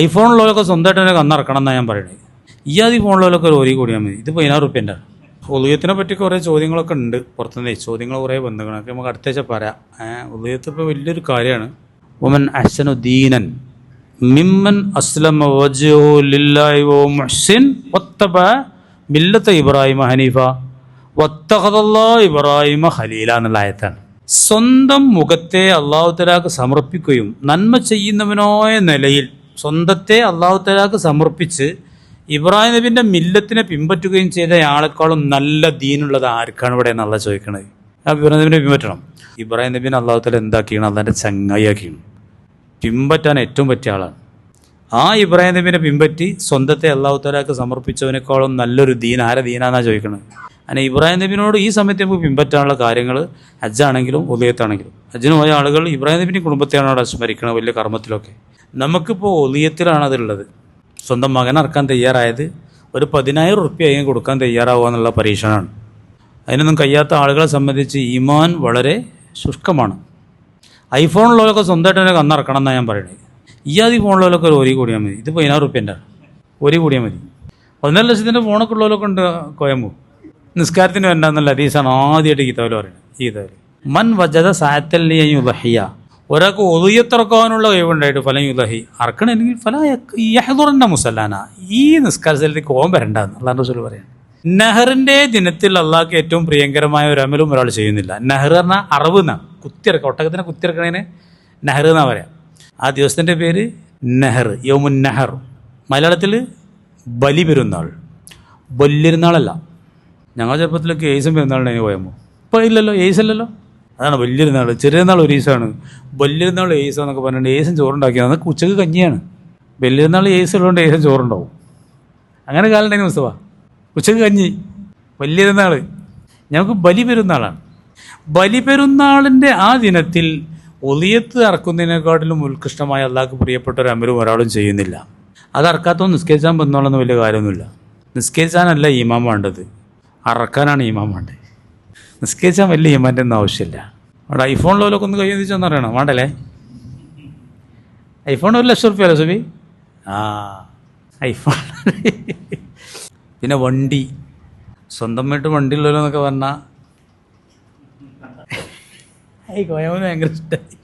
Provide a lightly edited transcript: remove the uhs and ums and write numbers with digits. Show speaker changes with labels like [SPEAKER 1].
[SPEAKER 1] ഐഫോണിലൊക്കെ സ്വന്തമായിട്ട് തന്നെ കന്നിറക്കണം എന്നാണ് ഞാൻ പറയുന്നത്. ഈ ആദ്യ ഫോണിലൊക്കെ ഒരു കൂടിയാൽ മതി. ഇത് 16 റുപ്യൻ്റെ. ഉദയത്തിനെ പറ്റി കുറേ ചോദ്യങ്ങളൊക്കെ ഉണ്ട് പുറത്തുനിന്ന്. ചോദ്യങ്ങൾ കുറേ ബന്ധങ്ങളൊക്കെ നമുക്ക് അടുത്താഴ്ച പറയാം. ഉദയത്ത് ഇപ്പോൾ വലിയൊരു കാര്യമാണ്. ഒമൻ അഹ്സനു ദീനൻ മിമ്മൻ അസ്ലമ വജ്ഹു ലില്ലാഹി വഹുവ മുഹ്സിൻ വത്തബ മില്ലത ഇബ്രാഹിമ ഹനീഫ വത്തഖദല്ലാഹു ഇബ്രാഹിമ ഖലീല എന്നുള്ള ആയത്താണ്. സ്വന്തം മുഖത്തെ അല്ലാഹു തആലക്ക് സമർപ്പിക്കുകയും നന്മ ചെയ്യുന്നവനായ നിലയിൽ സ്വന്തത്തെ അല്ലാഹു തആലക്ക് സമർപ്പിച്ച് ഇബ്രാഹിം നബിൻ്റെ മില്ലത്തിനെ പിൻപറ്റുകയും ചെയ്ത ആളെക്കാളും നല്ല ദീനുള്ളത് ആർക്കാണ് ഇവിടെ എന്നുള്ള ചോദിക്കണത്. ഇബ്രാഹിം നബിനെ പിൻപറ്റണം. ഇബ്രാഹിം നബീനെ അല്ലാഹു തആല എന്താക്കിയാണ്? അള്ളാൻ്റെ ചങ്ങായിയാക്കിയാണ്. പിൻപറ്റാൻ ഏറ്റവും പറ്റിയ ആളാണ്. ആ ഇബ്രാഹിം നബീനെ പിൻപറ്റി സ്വന്തത്തെ അല്ലാഹു തആലക്ക് സമർപ്പിച്ചവനേക്കാളും നല്ലൊരു ദീൻ ആരെ ദീനാന്നാണ് ചോദിക്കുന്നത്. അങ്ങനെ ഇബ്രാഹിം നബിനോട് ഈ സമയത്ത് നമുക്ക് പിൻപറ്റാനുള്ള കാര്യങ്ങൾ ഹജ്ജാണെങ്കിലും ഉദയത്താണെങ്കിലും. ഹജ്ജിന് പോയ ആളുകൾ ഇബ്രാഹിം നബിൻ്റെ കുടുംബത്തെയാണ് അവിടെ സ്മരിക്കുന്നത് വലിയ കർമ്മത്തിലൊക്കെ. നമുക്കിപ്പോൾ ഉദയത്തിലാണ് അതുള്ളത്. സ്വന്തം മകൻ ഇറക്കാൻ തയ്യാറായത് ഒരു 10,000 റുപ്യ അതിന് കൊടുക്കാൻ തയ്യാറാവുക എന്നുള്ള പരീക്ഷണമാണ്. അതിനൊന്നും കഴിയാത്ത ആളുകളെ സംബന്ധിച്ച് ഈമാൻ വളരെ ശുഷ്കമാണ്. ഐഫോണിലൊക്കെ സ്വന്തമായിട്ട് തന്നെ കന്നിറക്കണം എന്നാണ് ഞാൻ പറയുന്നത്. ഈ ആദ്യ ഫോണിലൊക്കെ ഒരു കൂടിയാൽ മതി. ഇത് 16 റുപ്യൻ്റെ കൂടിയാൽ മതി. 1.5 ലക്ഷത്തിൻ്റെ ഫോണൊക്കെ ഉള്ളവരൊക്കെ ഉണ്ട് കോയമ്പു. നിസ്കാരത്തിന് വേണ്ടെന്നുള്ള ഹദീസാണ് ആദ്യമായിട്ട് ഗീതാവിൽ പറയുന്നത്. ഗീതാവിൽ മൻ വജദ സാഅത്തല്ലി യുദഹിയ, ഒരാൾക്ക് ഉദയത്തിറക്കാനുള്ള കഴിവുണ്ടായിട്ട് ഫലം യുദഹി അറക്കണമെങ്കിൽ ഫല യഹ്ദുറന്ന മുസല്ലാന, ഈ നിസ്കാര സ്ഥലത്തേക്ക് ഓൻ വരണ്ടെന്ന് അള്ളാഹു റസൂൽ പറയാണ്. നെഹറിൻ്റെ ദിനത്തിൽ അള്ളാഹ്ക്ക് ഏറ്റവും പ്രിയങ്കരമായ ഒരു അമലും ഒരാൾ ചെയ്യുന്നില്ല. നെഹർ പറഞ്ഞാൽ അറവ് എന്നാണ്. കുത്തിയിറക്കുക, ഒട്ടകത്തിനെ കുത്തിയിറക്കണതിന് നെഹർ എന്നാണ് പറയാം. ആ ദിവസത്തിൻ്റെ പേര് നെഹർ, യൗമുൻ നെഹർ. മലയാളത്തിൽ ബലി പെരുന്നാൾ, ബല്യരുന്നാളല്ല. ഞങ്ങൾ ചെറുപ്പത്തിലൊക്കെ ഏസും പെരുന്നാളിനെ പോയപ്പോൾ ഇപ്പോൾ ഇല്ലല്ലോ, ഏസല്ലല്ലോ. അതാണ് വലിയൊരുന്നാൾ. ചെറിയനാൾ ഒരു ഈസാണ്, വലിയൊരുന്നാൾ ഏസ എന്നൊക്കെ പറഞ്ഞിട്ട് ഏസും ചോറുണ്ടാക്കിയത്. അതൊക്കെ ഉച്ചക്ക് കഞ്ഞിയാണ്. വലിയൊരുന്നാൾ ഏസ് ഉള്ളതുകൊണ്ട് ഏസും ചോറുണ്ടാവും. അങ്ങനെ കാലുണ്ടെങ്കിൽ മുസ്തഫ ഉച്ചക്ക് കഞ്ഞി. വലിയൊരുന്നാൾ ഞങ്ങൾക്ക് ബലി പെരുന്നാളാണ്. ബലി പെരുന്നാളിൻ്റെ ആ ദിനത്തിൽ ഒളിയത്ത് അറക്കുന്നതിനെക്കാട്ടിലും ഉത്കൃഷ്ടമായ അള്ളാഹ്ക്ക് പ്രിയപ്പെട്ട ഒരു അമലും ഒരാളും ചെയ്യുന്നില്ല. അത് അറക്കാത്തോ നിസ്കരിച്ചാൻ വന്നോളെന്ന് വലിയ കാര്യമൊന്നുമില്ല. നിസ്കരിച്ചാനല്ല ഈമാൻ വേണ്ടത്, അറക്കാനാണ് ഈമാൻ വേണ്ടത്. നിസ്കരിച്ചാൽ വലിയ ഈമാൻ്റെ ഒന്നും ആവശ്യമില്ല. അവിടെ ഐഫോണിലൊക്കെ ഒന്ന് കയ്യിൽ വെച്ചൊന്നും അറിയണം വേണ്ടല്ലേ. ഐഫോൺ 1 ലക്ഷം റുപ്യ സുബി. ഐഫോൺ. പിന്നെ വണ്ടി, സ്വന്തമായിട്ട് വണ്ടി ഉള്ളവരെന്നൊക്കെ പറഞ്ഞാൽ കോയമ്മ ഭയങ്കര ഇഷ്ടമായി.